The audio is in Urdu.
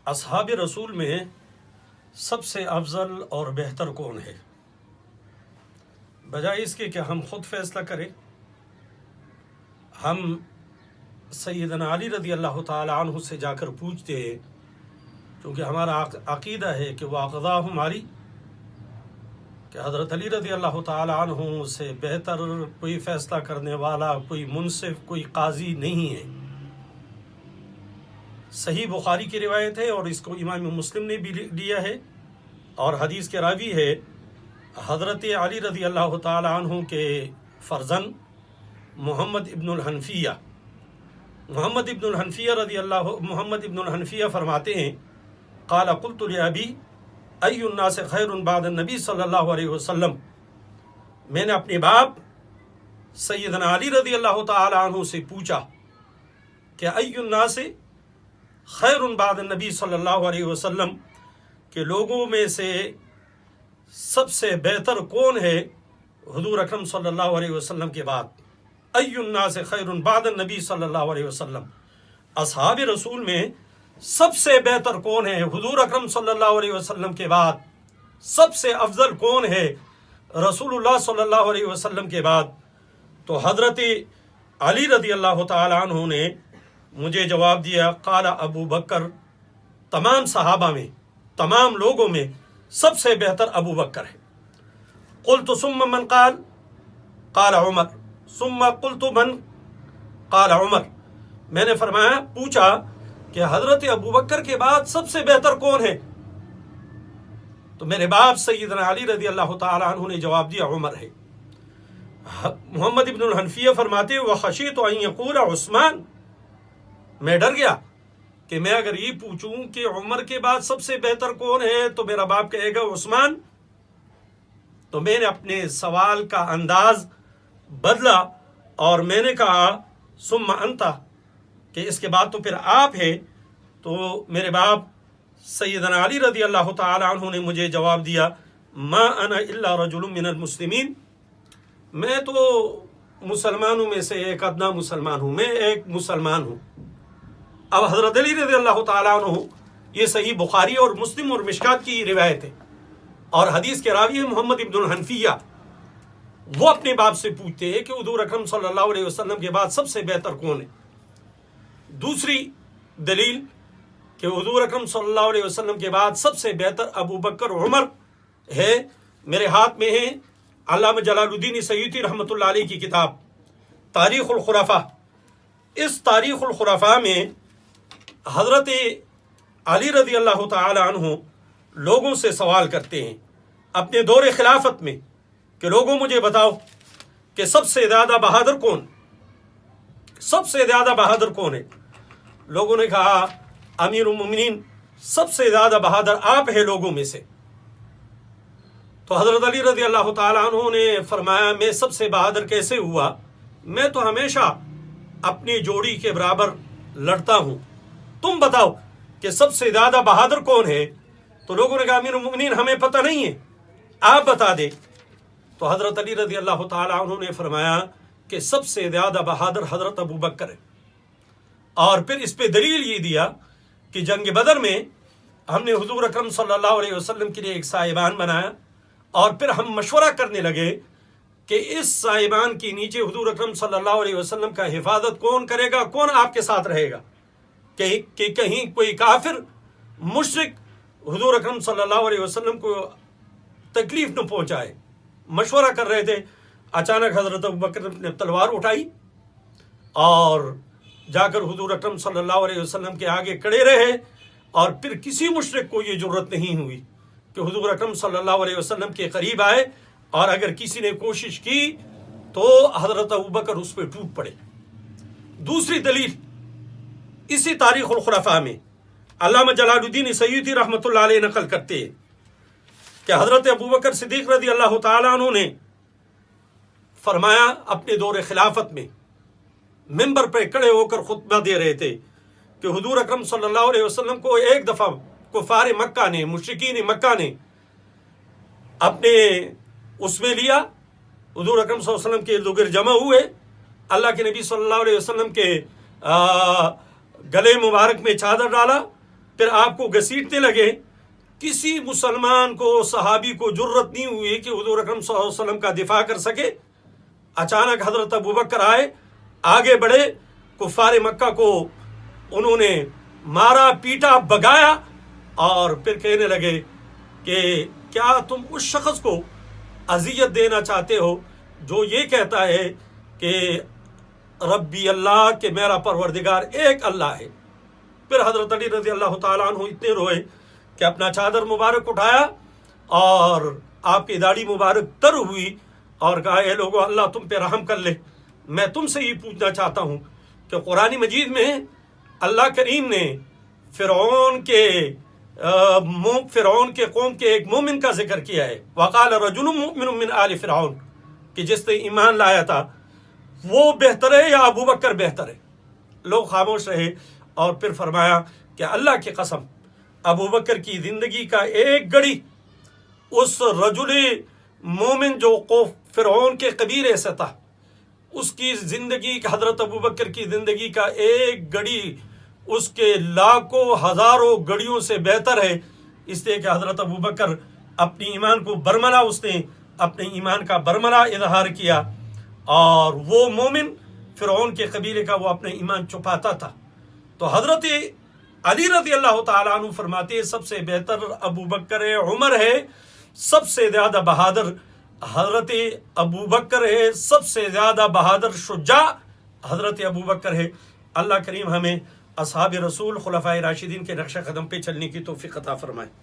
اصحاب رسول میں سب سے افضل اور بہتر کون ہے؟ بجائے اس کے کہ ہم خود فیصلہ کریں، ہم سیدنا علی رضی اللہ تعالی عنہ سے جا کر پوچھتے ہیں، کیونکہ ہمارا عقیدہ ہے کہ وہ اقضاہم علی، کہ حضرت علی رضی اللہ تعالی عنہ سے بہتر کوئی فیصلہ کرنے والا، کوئی منصف، کوئی قاضی نہیں ہے۔ صحیح بخاری کی روایت ہے اور اس کو امام مسلم نے بھی لیا ہے، اور حدیث کے راوی ہے حضرت علی رضی اللہ تعالی عنہ کے فرزند محمد ابن الحنفیہ۔ محمد ابن الحنفیہ فرماتے ہیں، قال قلت لابی ای الناس خیر بعد النبی صلی اللہ علیہ وسلم، میں نے اپنے باپ سیدنا علی رضی اللہ تعالی عنہ سے پوچھا کہ ای الناس خیر بعد النبی صلی اللہ علیہ وسلم، کہ لوگوں میں سے سب سے بہتر کون ہے حضور اکرم صلی اللہ علیہ وسلم کے بعد؟ ای الناس خیر بعد النبی صلی اللہ علیہ وسلم، اصحاب رسول میں سب سے بہتر کون ہے حضور اکرم صلی اللہ علیہ وسلم کے بعد؟ سب سے افضل کون ہے رسول اللہ صلی اللہ علیہ وسلم کے بعد؟ تو حضرت علی رضی اللہ تعالی عنہ نے مجھے جواب دیا، قال ابو بکر، تمام صحابہ میں، تمام لوگوں میں سب سے بہتر ابو بکر ہے۔ قلت ثم من قال؟ قال عمر۔ ثم قلت من؟ قال عمر۔ میں نے فرمایا، پوچھا کہ حضرت ابو بکر کے بعد سب سے بہتر کون ہے؟ تو میرے باپ سیدنا علی رضی اللہ تعالی عنہ نے جواب دیا، عمر ہے۔ محمد ابن الحنفیہ فرماتے، وخشیت ان یقول عثمان، میں ڈر گیا کہ میں اگر یہ پوچھوں کہ عمر کے بعد سب سے بہتر کون ہے تو میرا باپ کہے گا عثمان۔ تو میں نے اپنے سوال کا انداز بدلا اور میں نے کہا ثم انت، کہ اس کے بعد تو پھر آپ ہے۔ تو میرے باپ سیدنا علی رضی اللہ تعالی عنہ نے مجھے جواب دیا، ما انا الا رجل من المسلمین، میں تو مسلمانوں میں سے ایک ادنا مسلمان ہوں، میں ایک مسلمان ہوں۔ اب حضرت علی رضی اللہ تعالیٰ عنہ، یہ صحیح بخاری اور مسلم اور مشکات کی روایت ہے، اور حدیث کے راوی محمد ابن الحنفیہ، وہ اپنے باپ سے پوچھتے ہیں کہ حضور اکرم صلی اللہ علیہ وسلم کے بعد سب سے بہتر کون ہے؟ دوسری دلیل کہ حضور اکرم صلی اللہ علیہ وسلم کے بعد سب سے بہتر ابو بکر عمر ہے، میرے ہاتھ میں ہے علامہ جلال الدین سیوطی رحمۃ اللہ علیہ کی کتاب تاریخ الخلفاء۔ اس تاریخ الخلفاء میں حضرت علی رضی اللہ تعالی عنہ لوگوں سے سوال کرتے ہیں اپنے دور خلافت میں کہ لوگوں مجھے بتاؤ کہ سب سے زیادہ بہادر کون، سب سے زیادہ بہادر کون ہے؟ لوگوں نے کہا امیر المومنین، سب سے زیادہ بہادر آپ ہیں لوگوں میں سے۔ تو حضرت علی رضی اللہ تعالی عنہ نے فرمایا، میں سب سے بہادر کیسے ہوا؟ میں تو ہمیشہ اپنی جوڑی کے برابر لڑتا ہوں، تم بتاؤ کہ سب سے زیادہ بہادر کون ہے؟ تو لوگوں نے کہا امیر المومنین ہمیں پتہ نہیں ہے، آپ بتا دیں۔ تو حضرت علی رضی اللہ تعالی عنہ نے فرمایا کہ سب سے زیادہ بہادر حضرت ابو بکر ہے، اور پھر اس پہ دلیل یہ دیا کہ جنگ بدر میں ہم نے حضور اکرم صلی اللہ علیہ وسلم کے لیے ایک سائبان بنایا، اور پھر ہم مشورہ کرنے لگے کہ اس سائبان کے نیچے حضور اکرم صلی اللہ علیہ وسلم کا حفاظت کون کرے گا، کون آپ کے ساتھ رہے گا، کہ کہیں کوئی کافر مشرک حضور اکرم صلی اللہ علیہ وسلم کو تکلیف نہ پہنچائے۔ مشورہ کر رہے تھے، اچانک حضرت ابوبکر نے تلوار اٹھائی اور جا کر حضور اکرم صلی اللہ علیہ وسلم کے آگے کھڑے رہے، اور پھر کسی مشرک کو یہ جرت نہیں ہوئی کہ حضور اکرم صلی اللہ علیہ وسلم کے قریب آئے، اور اگر کسی نے کوشش کی تو حضرت ابوبکر اس پہ ٹوٹ پڑے۔ دوسری دلیل اسی تاریخ الخلفاء میں علامہ جلال الدین سیوطی رحمۃ اللہ علیہ نقل کرتے ہیں کہ حضرت ابوبکر صدیق رضی اللہ تعالیٰ عنہ نے فرمایا، اپنے دور خلافت میں ممبر پہ کھڑے ہو کر خطبہ دے رہے تھے کہ حضور اکرم صلی اللہ علیہ وسلم کو ایک دفعہ کفار مکہ نے، مشرکین مکہ نے اپنے اس میں لیا، حضور اکرم صلی اللہ علیہ وسلم کے لوگ جمع ہوئے، اللہ کے نبی صلی اللہ علیہ وسلم کے گلے مبارک میں چادر ڈالا، پھر آپ کو گھسیٹنے لگے. کسی مسلمان کو صحابی کو جرت نہیں ہوئی کہ حضور اکرم صلی اللہ علیہ وسلم کا دفاع کر سکے. اچانک حضرت ابوبکر آئے, آگے بڑھے, کفار مکہ کو انہوں نے مارا, پیٹا, بگایا, اور پھر کہنے لگے کہ کیا تم اس شخص کو اذیت دینا چاہتے ہو جو یہ کہتا ہے کہ ربی اللہ, کہ میرا پروردگار ایک اللہ ہے. پھر حضرت علی رضی اللہ تعالیٰ عنہ اتنے روئے کہ اپنا چادر مبارک اٹھایا اور آپ کی داڑھی مبارک تر ہوئی اور کہا اے لوگو اللہ تم پہ رحم کر لے. میں تم سے یہ پوچھنا چاہتا ہوں کہ قرآن مجید میں اللہ کریم نے فرعون کے قوم کے ایک مومن کا ذکر کیا ہے. وقال رجل مؤمن من آل فرعون, کہ جس نے ایمان لایا تھا وہ بہتر ہے یا ابو بکر بہتر ہے؟ لوگ خاموش رہے اور پھر فرمایا کہ اللہ کی قسم ابو بکر کی زندگی کا ایک گھڑی اس رجل مومن جو فرعون کے قبیلے سے تھا, اس کی زندگی, حضرت ابو بکر کی زندگی کا ایک گھڑی اس کے لاکھوں ہزاروں گھڑیوں سے بہتر ہے, اس لیے کہ حضرت ابو بکر اپنی ایمان کو برملا, اس نے اپنے ایمان کا برملا اظہار کیا, اور وہ مومن فرعون کے قبیلے کا وہ اپنے ایمان چھپاتا تھا. تو حضرت علی رضی اللہ تعالیٰ عنہ فرماتے ہیں سب سے بہتر ابو بکر ہے, عمر ہے, سب سے زیادہ بہادر حضرت ابو بکر ہے, سب سے زیادہ بہادر شجاع حضرت ابو بکر ہے. اللہ کریم ہمیں اصحاب رسول خلفائے راشدین کے نقش قدم پہ چلنے کی توفیق عطا فرمائے.